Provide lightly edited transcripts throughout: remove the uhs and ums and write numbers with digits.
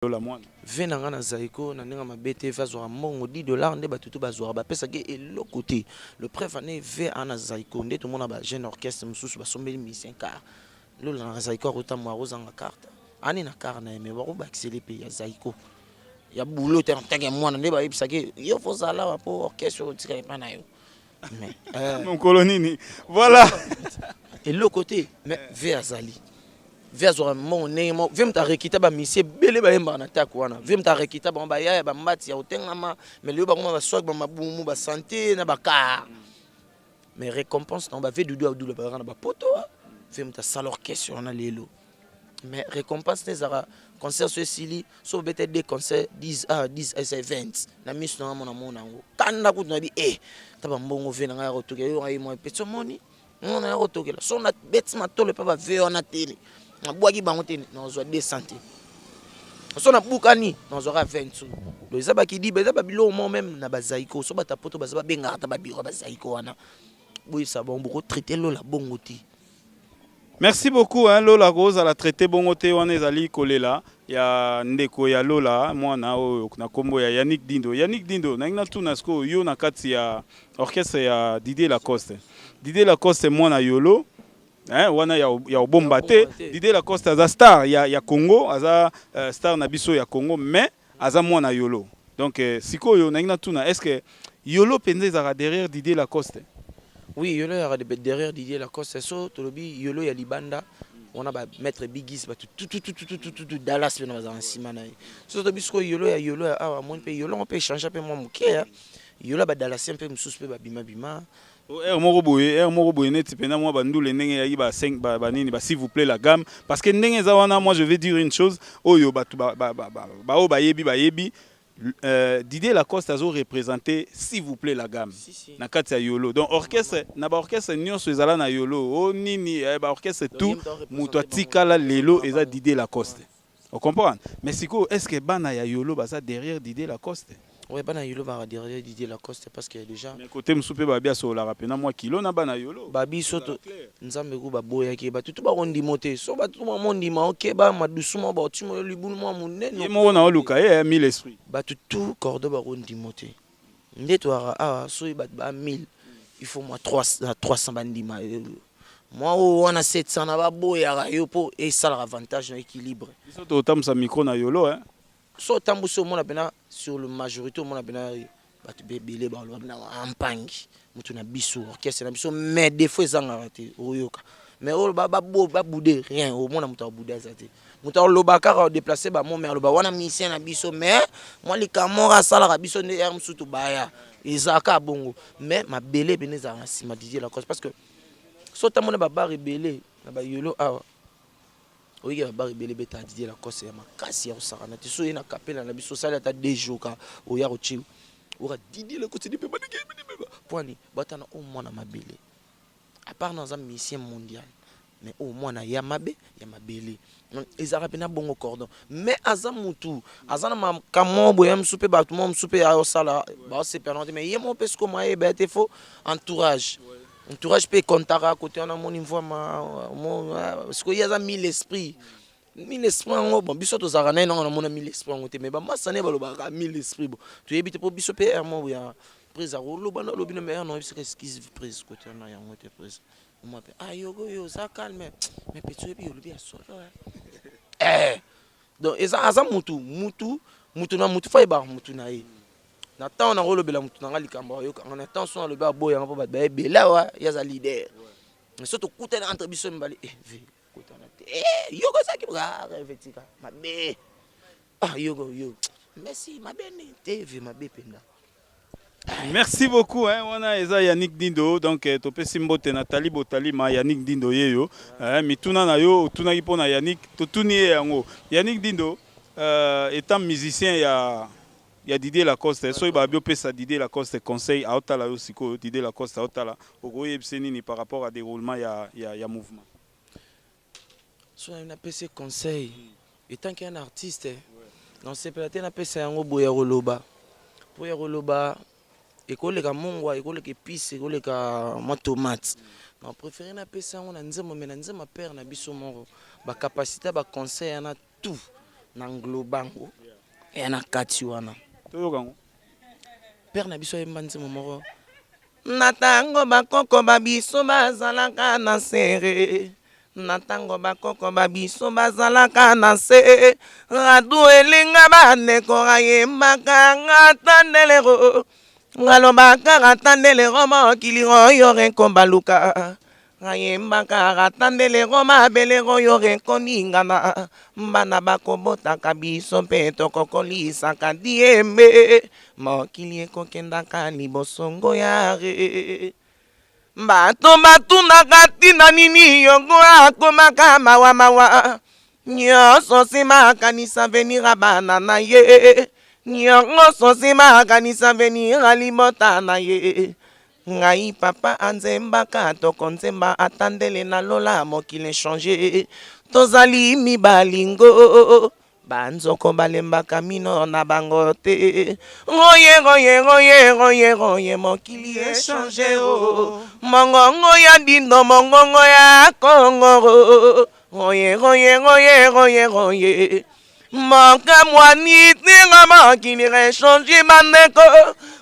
la moine. Venanga na Zaiko, na nenga mabete va zora mongo $10 nde batutu ba zora ba pesa ke elo côté. Le preuve ané ve ana Zaiko nde tout monde ba jeune orchestre mususu ba sombeli musicien car lolo na Zaiko rota mo rozanga carte. Ani na car na me ba ko ba accélérer pe ya Zaiko. Ya boulot te ntenge mwana nde ba yebisa ke yo faut ça là pour orchestre tika pa na yo. Mais mon colonini. Voilà. Et l'autre côté mais ve azali. Vers mon name, vim ta rekita ba misie bele ba yemba na tak wana. Vim ta rekita ba ba ya ba mati ya otengama, mais le ba ba swag ba mabumu ba santé na ba car. Mais récompense na ba ve dudu abdou le ba na ba poto. Vim ta sal orchestre na lelo. Mais récompense ne zara concert sur Sili, so peut-être des concerts 10 20 na mis na mona mona ngo. Kanda ku na bi ta ba mbongo ve na ngaro to ke yo ai mo peto moni. On a retoqué là. So na bête ma tole pa ba ve na télé. Na boaki bango te na zo 200. So na bukani na zo 20 sous. Do ezaba ki di beza ba bilo mo même na ba Zaiko so ba tapoto ba za ba benga ta ba biro ba Zaiko wana. Boy ça bon beaucoup traiter lo la bongoti. Merci beaucoup hein Lola Rose à la traité bongote wana ezali kolela ya ndeko ya Lola mwana oyo na kombo ya Yannick Dindo. Yannick Dindo na ngina tuna sko yo na kati ya orchestre ya Didier Lacoste. Didier Lacoste mwana yolo. Hein, wana ya obomba te Didier Lacoste aza star ya Congo aza star na biso ya Congo mais aza mwana yolo donc sikoyo na ngina tuna est-ce que yolo penze za derrière Didier Lacoste? Oui, yolo ya derrière Didier Lacoste so tolobi yolo ya libanda on a ba mettre bigis ba tout Dallas na ba nsima na so to bisko yolo ya awa mon pe yolo on peut changer pe moi muke yolo ba Dallas un peu mususu pe ba bima moko boye neti pena moi bandule ndenge ya ba 5 ba nini ba s'il vous plaît la gamme parce que ndenge za wana moi je vais dire une chose oyo batu ba yebi Didier Lacoste a représenté s'il vous plaît la gamme na kati ya yolo donc orchestre na ba orchestre nyonso ezala na yolo o nini ba orchestre tout muto atikala lelo eza Didier Lacoste on comprend mais siko est-ce que bana ya yolo baza derrière Didier Lacoste? Ouais, bana yolo va derrière Didier Lacoste parce que déjà mais côté msupe ba bia so la rapena moi kilo na bana yolo babi soto nzambe ku ba boya ke ba tutu ba rondi moté so ba tutu ma mondi ma ok ba madusuma ba timo libulu mo munene ye mo na oluka ye 1000 esprit ba tutu cordo ba rondi moté ndeto ara so ba 1000 il faut moi 300 bandima moi on a 700 na ba boya yo po et ça l'avantage na équilibre biso to tamsa micro na yolo hein so tambuso mon abena sur le majorité mon abena batu bebele ba lo na ampangi mutu na biso orchestre na biso mais des fois ezanga raté oyoka mais o ba bouder rien au mona mutu bouder zate mutu lo ba kara déplacer ba mon mais lo ba wana musicien na biso mais moi li kamora sala ka biso ne erm sutu baya ezaka bongo mais ma belé beneza na sima Didier Lacoste parce que so tamona ba ba rebelé na ba yolo awa oui, il y a des bébés qui Didier Lacoste et makasi ya osakana te so ina kapela na biso sala ta 2 jours ka oya rochi ora Didier Lacoste di beba poani batana au mwana mabele à part dans un musicien mondial mais au moins ya mabe ya mabele ezara pena bongo cordon mais azamutu azana ma kamombo ya msupe batu mo msupe ya osala ba se pernante mais yemo pesko maye ba te fo entourage entourage peut compter à côté on a mon niveau parce qu'il y a 1000 esprits 1000 esprits bon biso to zarana non on a 1000 esprits côté mais ba masane ba lo ba 1000 esprits bon tu évite pour biso PR mo ya prise à rolo bana lobino mais non c'est esquisse prise côté on a ya ngote prise on m'appelle ah yo ça calme mais petit et puis yo bien solo donc eza mutu na mutu fa ba mutu na ye na temps na rolo bela mutu na likamba yo en attention le ba boya ngo ba bela wa ya za leader mais surtout kutana entre biso mbali kutana yo ko ça qui bra revetika mabe yo merci mabe ni TV mabe penda. Merci beaucoup hein wana eza Yannick Dindo donc topé simbote Nathalie Botali ma Yannick Dindo yeyo mituna na yo tuna ipona Yannick totuni yango Yannick Dindo étant musicien ya Didier Lacoste so ba bio pesa Didier Lacoste conseil à otala yo siko Didier Lacoste à otala okoye biseni par rapport à déroulement ya mouvement so na pesa conseil étant qu'un artiste non c'est peut-être na pesa yango boya roloba ekoleka mongwa ekoleka épice ekoleka ma tomate na préféré na pesa yango na nzema mais na nzema père na biso moko ba capacité ba conseil na tout na nglobango ya na kati wana toyokango père na biso yemba nzembo moko na tango bakoko babiso bazalaka na sere na tango bakoko babiso bazalaka na se radu elinga bandeko ayembaka ngatandelero ngalobaka ngatandelero mokili oyo reko baluka ayembaka ngatandelero mabelero oyo reko ningana mbana bakobotaka biso mpe tokokolisaka diembe mokili ekokendaka libosongo yare bato batundaka ntina nini yongo akomaka mawa nyonso nsima akanisa venir bana na ye nyonso nsima akanisa venir libota na ye ngai papa anzembaka toko nzemba atandele na lola mokili echange tozali mibalingo banzoko balembaka mino na bango te roye mokili echange mongongo ya dindo mongongo ya kongo roye moka mwani tinga mokili echange bandeko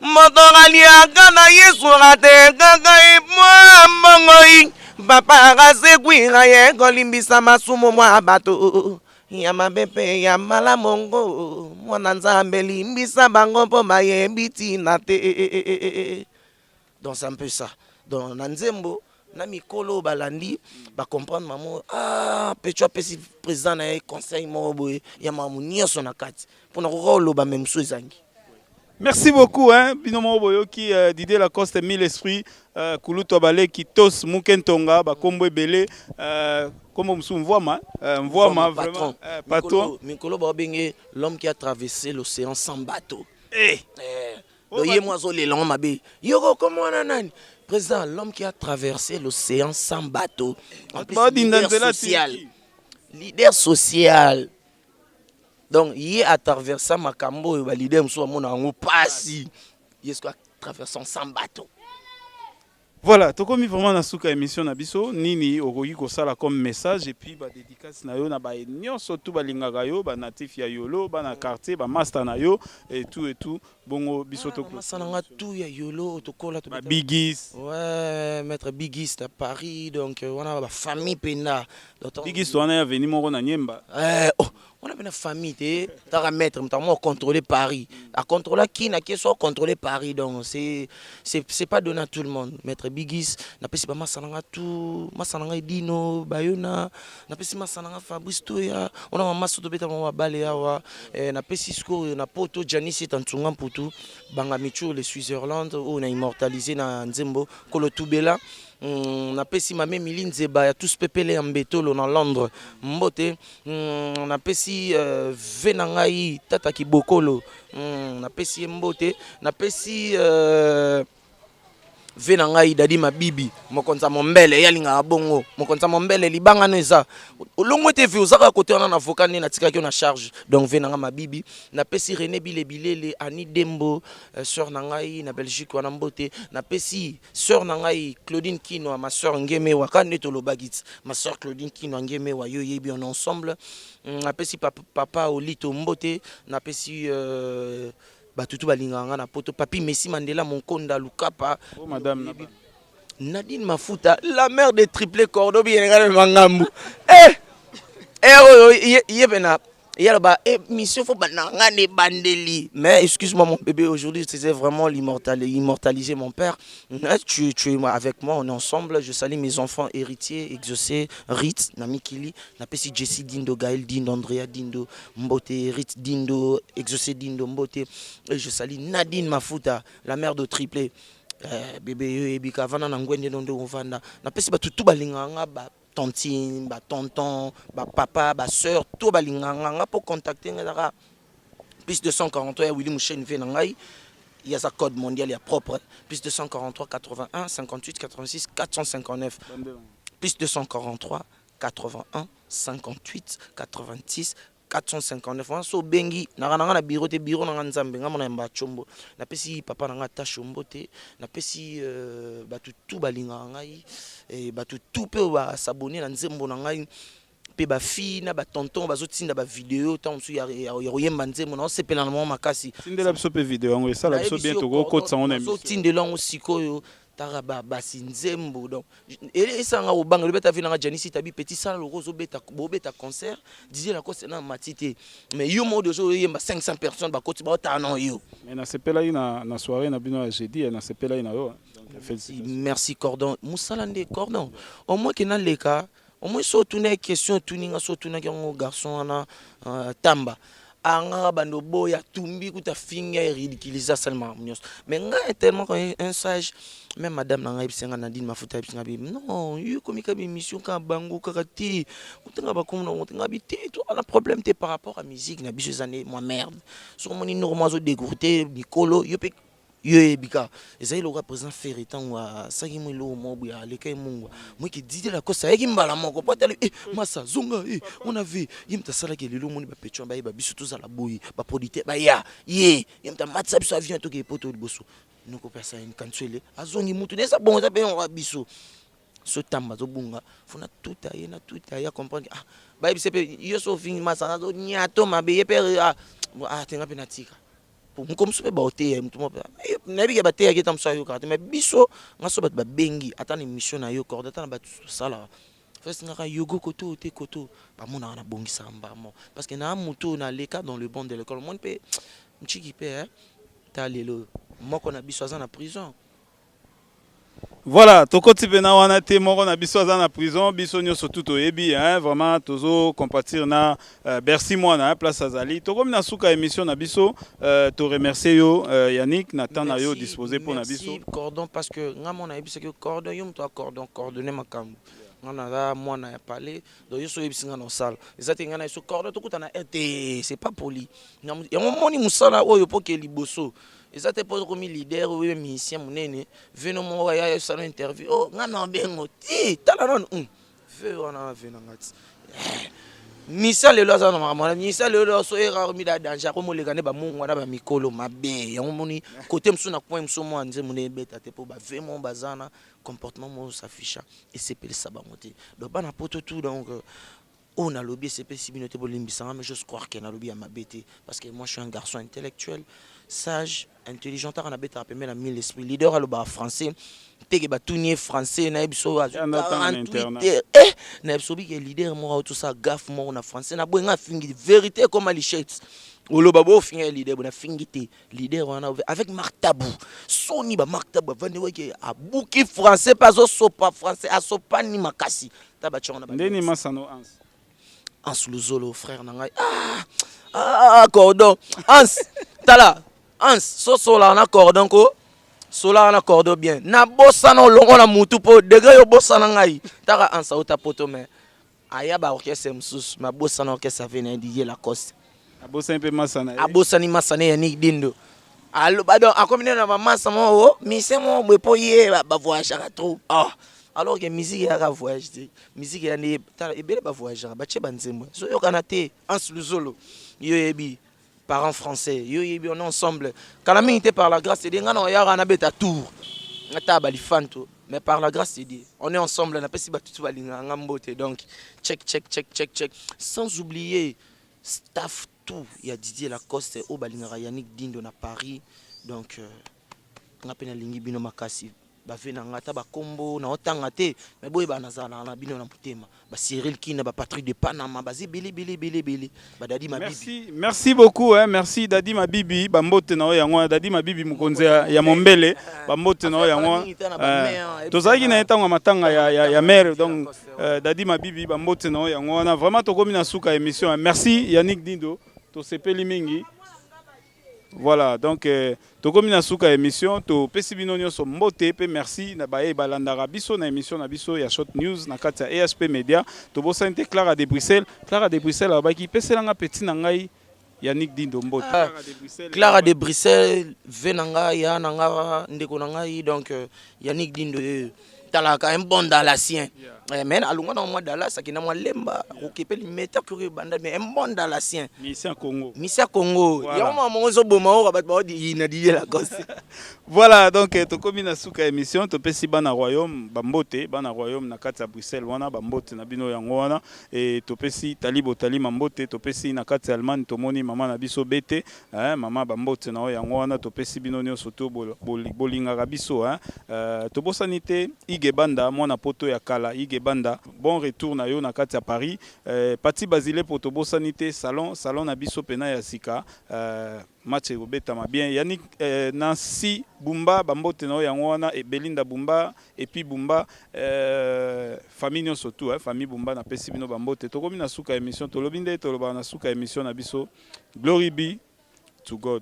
moto aliaka na yesu atekaka imwa mbongoi papa akasekwira ye kolimbisa masumu mwa bato ya mabepe ya malamongo mwana nzambe limbisa bango mpo bayebi tina te. Donc c'est un peu ça. Donc na nzembo na mikolo balandi ba comprendre mamo pecho apesi président na ye conseil moko boye ya mamu nyonso na kati mpona kokoloba même so ezangi. Merci beaucoup, hein, Binomo Boyoki, Didier Lacoste, Mille Esprits, Kuluto Baleki, Tos, Mukentonga, Bakombo Bele, comment Mvoama, Mvoama, vraiment, patron. Mikolo Babenge, l'homme qui a traversé l'océan sans bateau. Yoko, comment on a président, l'homme qui a traversé l'océan sans bateau. En plus, leader social. Leader social. Donc, il a traversé ma cambo et validé mon mon passi. Il a traversé sans bateau. Voilà, tu comme vraiment na suka émission na biso nini okoki kosala comme message et puis ba dédicace na yo na ba nyonso tout ba lingaka yo ba natif ya yolo ba na quartier ba master na yo et tout bongo biso to master na tout ya yolo to kola to Bigis. Ouais, maître Bigis à Paris donc on a ba famille pena. Bigis on est venu moko na Nyemba. On a une famille, tu as maître, notamment contrôler Paris. À contrôler qui n'a qu'à soit contrôler Paris. Donc, c'est pas donné à tout le monde. Maître Bigis, n'a pas si pas Massananga tout, Massananga Dino, Bayona, n'a pas si Massananga Fabrice Toya, on a un masse de bêta, on va balayer, n'a pas si score, n'a pas auto Janice et Tantungan pour tout, Bangamicho, les Switzerland, on a immortalisé dans Nzembo, Kolotubela. On a pesi mame Miline Zeba ya tous pepele en betolo na Londres mbote on a pesi venangai tata kibokolo on a pesi mbote na pesi venangai dadi mabibi mokonza mombele yalinga bongo mokonza mombele libanga neza olongwe te vi ozaka côté on a avocat ni na tika ki na charge donc venanga mabibi na pesi René Bilele Ani Dembo sœur nangai na Belgique wana mbote na pesi sœur nangai Claudine Kino ma sœur ngeme wa kaneto lobagit ma sœur Claudine Kino ngeme wa yo yebi on ensemble na pesi papa Olito mbote na pesi batutu balinganga na poto papi Messi Mandela Monkonda Lukapa madame Nadine Mafuta la mère des triplés cordoba yenga mangambu yebena yalba mission faut bananga ne bandeli mais excuse-moi mon bébé aujourd'hui c'était vraiment immortaliser mon père tu es avec moi on est ensemble je salue mes enfants héritiers exaucés Rit Namikili napesi Jessie Dindo Gaël Dindo Andrea Dindo Mbote Rit Dindo exaucé Dindo Mbote et je salue Nadine Mafuta la mère de triplé bébé ebika vana na ngwende ndo ovanda napesi batutu balinganga ba tontine ba tonton ba papa ba sœur tout balinganga pour contacter ngaka plus de 143 Willy Mouchen venangai il y a sa code mondial il y a propre plus de 143 81 58 86 459 plus de 143 81 58 86 459 so bengi na bureau te bureau na nzambe ngamona mba chombo na pesi papa na ngata chombo te na pesi batu tout balinga ngai e batu tout pe ba s'abonner na nzembo na ngai pe ba fille na ba tonton bazo tinda ba vidéo tant musu ya royemba nzembo na sepela na mama makasi tindela biso pe vidéo yango ça la biso bientôt ko kotsa on aime so tindela ngo sikoyo tara basi nzembo donc esanga obanga le beta vina Janice tabi petit sala loko zo beta bobeta concert disait la cause na matité mais yo mo de zo yemba 500 personnes ba koti ba tanon yo mais na sepela ina na soirée na bino jeudi na sepela ina yo merci Cordon Moussalande Cordon au moins que na leka au moins so tuna question tuninga so tuna ngo garçon na tamba anga bando boya tumbi kuta finga ridiculiser seulement mais nga tellement un sage même madame na ngai bisenga Nadine mafuta bisenga bi non yo komika bi mission ka bango kakati utenga ba komona utenga bi te to on a problème te par rapport à musique na biso années moi merde so moni normalement zo dégoûter Nicolo yo pe yo ebika ezali loka président Ferretan wa saki mwilo mobu ya leka mungu moi qui dit la cosa yaki mbala moko potele masa zonga on a vu yimta sala ke lelo moni ba pecho ba ba biso tous à la boyi ba producteur ba ya yimta matsa biso avion to ke poto liboso noko pesa une kansuele azongi mutu nesa bon za pe on biso so tamba zo bunga fona tout aya comprendre ba biso pe yo so fin masa zo nyato mabe ye pe tenga penatika comme ça ba hotel mutu mo na bi ke ba te ya ketam so yo karte mais biso ngaso ba bengi atana mission na yo coordinateur na ba sala first nga yogo koto te koto ba mona na bongisa mbamo parce que na mutu na leka dans le bon de l'école mon pe mchiki pe ta lelo moko na biso na prison. Voilà, tokoti pena wana te moko na biso aza na prison, biso nyoso tout oyebi hein, vraiment tozo compatir na Bercy mwana place azali. Tokomi na suka émission na biso, to remercier yo Yannick na temps na yo disposé pour na biso. Merci Cordon parce que nga mona yebi que Cordon yo mto Cordon coordonner makambo. Ngana la mwana ya parler, donc yo so yebi singa na salle. Ezati ngana so Cordon to kuta na RT, c'est pas poli. Ya moni musala oyo poke liboso. Et ça te pose comme leader ou musicien monene veno mo ya salon interview oh ngana bengo ti tala non ve wana vena ngati misa lelo za na mama misa lelo so era mi da danger ko mo le gane ba mungu na ba mikolo mabe ya moni côté msu na point msu mo anze mone beta te po ba ve mo bazana comportement mo s'afficha et c'est pele sabangote donc bana poto tout donc on a lobby c'est possible de limbisanga mais je crois qu'il y a lobby à ma bête parce que moi je suis un garçon intellectuel sage intelligent on a bête à pemer la mille esprit leader à le bas français tege batunier français na ebiso à 48 na ebiso bi leader moi tout ça gaffe moi on a français na boinga fingi vérité comme ali shades olo babo fingi leader bona fingité leader on a avec Marc Tabou Sony ba Marc Tabou vande weke a bouki français pas au sopa français a sopa ni makasi tabacha on a ndeni masano ans Ans Luzolo frère nangai cordon Ans tala Ans so la na cordon ko sola na cordon bien na bossa no longo na mutu po degré yo bossa nangai taka Ans auta poto mais aya ba orchestre msus ma bossa na orchestre vena Didier Lacoste abossa un peu masana abossa ni masana ya Nick Dindo allo ba donc akomine na mama samo mi se mo bo po ye ba voyage ka trop alors que musique ya ka voyage musique ya ne tala ebele ba voyage ba che banzembo so yo kanate Ans Luzolo yo yebi parents français yo yebi on est ensemble kana mingi par la grâce de Dieu ngana ya na beta tour ngata ba lifanto mais par la grâce de Dieu on est ensemble na pesi ba tutu balinga ngambote donc check sans oublier staff tout il y a Didier Lacoste au balinga Yannick Dindo na Paris donc ngapena lingi bino makasi ba vena ngata ba kombo na otanga te mais boy ba nazana na bino na mutema ba Cyril Kina ba Patrick de Panama ba zibili bili ba Dadi Mabibi merci beaucoup hein merci Dadi Mabibi ba mbote na yango Dadi Mabibi mukonze ya Mombele ba mbote na yango tozaki na etanga matanga ya mère donc Dadi Mabibi ba mbote na yango na vraiment tokomi na suka émission merci Yannick Dindo to sepeli mingi. Voilà, donc tokomi na suka émission to pesi bino nyonso mbote pe merci na baye balandaka biso na émission na biso ya Short News na kati ya ESP Media to bosante Clara de Bruxelles abaki peselanga petit na ngai Yannick Dindo mbote Clara de Bruxelles venanga ya nanga ndeko na ngai donc Yannick Dindo talaka un bon dallasien mais alunga na mwa Dallas akina mwa lemba okepeli meta kuri banda mais un bon dallasien Mission Congo. Misia Congo Voilà. ya mwa monzo boma o ba ba di na di la gosse. Voilà, donc tokomi na suka émission topesi bana royaume bambote bana royaume na kati ya Bruxelles wana bambote na bino yango wana et topesi talibo tali mambote topesi na kati ya Allemagne tomoni mama na biso bete mama bambote na yango wana topesi bino nyonso to bolingaka biso tobosani te Ige Banda mwana poto ya kala Ige Banda bon retour na yo na kati ya Paris Pati Basile po tobosani te salon na biso pena ya sika match obetama bien Yannick Nancy Bumba bambote na yango wana et Belinda Bumba et puis Bumba famille surtout famille Bumba na pesi bino bambote tokomi na suka émission tolobi nde toloba na suka émission na biso glory be to God.